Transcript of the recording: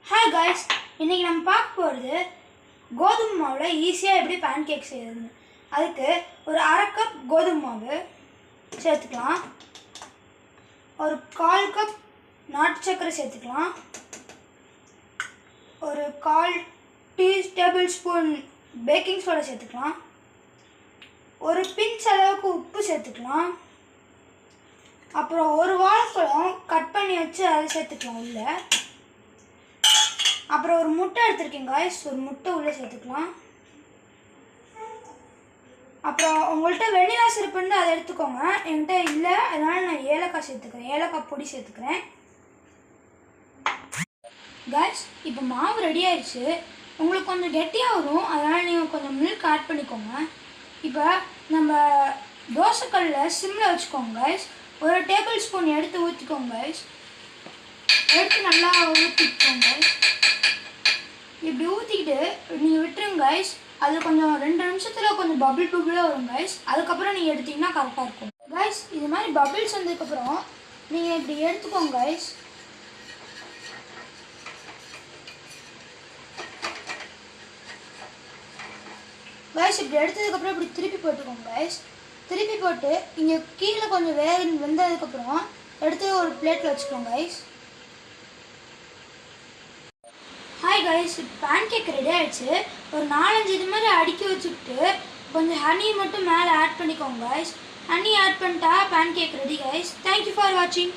Hi guys, இன்றைக்கி நம்ம பார்க்க போகிறது கோதுமை மாவில் ஈஸியாக எப்படி பேன் கேக் செய்யறதுன்னு. அதுக்கு ஒரு அரை கப் கோதுமை மாவு சேர்த்துக்கலாம். ஒரு 1/4 கப் நாட்டு சர்க்கரை சேர்த்துக்கலாம். ஒரு 1/4 டேபிள் ஸ்பூன் பேக்கிங் சோடா சேர்த்துக்கலாம். ஒரு பிஞ்ச் அளவுக்கு உப்பு சேர்த்துக்கலாம். அப்புறம் ஒரு வாழைப்பழம் கட் பண்ணி வச்சு அதை சேர்த்துக்கலாம் உள்ள. அப்புறம் ஒரு முட்டை எடுத்துருக்கேன் காய்ஸ், ஒரு முட்டை உள்ளே சேர்த்துக்கலாம். அப்புறம் உங்கள்கிட்ட வெண்ணிலா சிரப் இருந்தால் அதை எடுத்துக்கோங்க. என்கிட்ட இல்லை, அதனால் நான் ஏலக்காய் சேர்த்துக்கிறேன், ஏலக்காய் பொடி சேர்த்துக்கிறேன். காய்ஸ், இப்போ மாவு ரெடி ஆயிடுச்சு. உங்களுக்கு கொஞ்சம் கெட்டியாக வரும், அதனால் நீங்கள் கொஞ்சம் மில்க் ஆட் பண்ணிக்கோங்க. இப்போ நம்ம தோசைக்கல்லில் சிம்மில் வச்சுக்கோங்க காய்ஸ். ஒரு டேபிள் ஸ்பூன் எடுத்து ஊற்றிக்கோங்க காய்ஸ். எடுத்து நல்லா ஊற்றிக்கோங்க காய்ஸ். இப்படி ஊற்றிக்கிட்டு நீங்கள் விட்டுருங்க காய்ஸ். அது கொஞ்சம் 2 நிமிஷத்தில் கொஞ்சம் பபிளாக வரும் காய்ஸ். அதுக்கப்புறம் நீங்கள் எடுத்திங்கன்னா கரெக்டாக இருக்கும் காய்ஸ். இது மாதிரி பபிள்ஸ் வந்ததுக்கப்புறம் நீங்கள் இப்படி எடுத்துக்கோங்க காய்ஸ். காய்ஸ் இப்படி எடுத்ததுக்கப்புறம் இப்படி திருப்பி போட்டுக்கோங்க காய்ஸ். திருப்பி போட்டு இங்கே கீழே கொஞ்சம் வெந்ததுக்கப்புறம் எடுத்து ஒரு பிளேட்டில் வச்சுக்கோங்க guys. Hi guys, pancake ready ஆகிடுச்சு. ஒரு 4-5 இது மாதிரி அடுக்கி வச்சுக்கிட்டு கொஞ்சம் ஹனி மட்டும் மேலே ஆட் பண்ணிக்கோங்க காய்ஸ். ஹனி ஆட் பண்ணிட்டா pancake ready guys. Thank you for வாட்சிங்.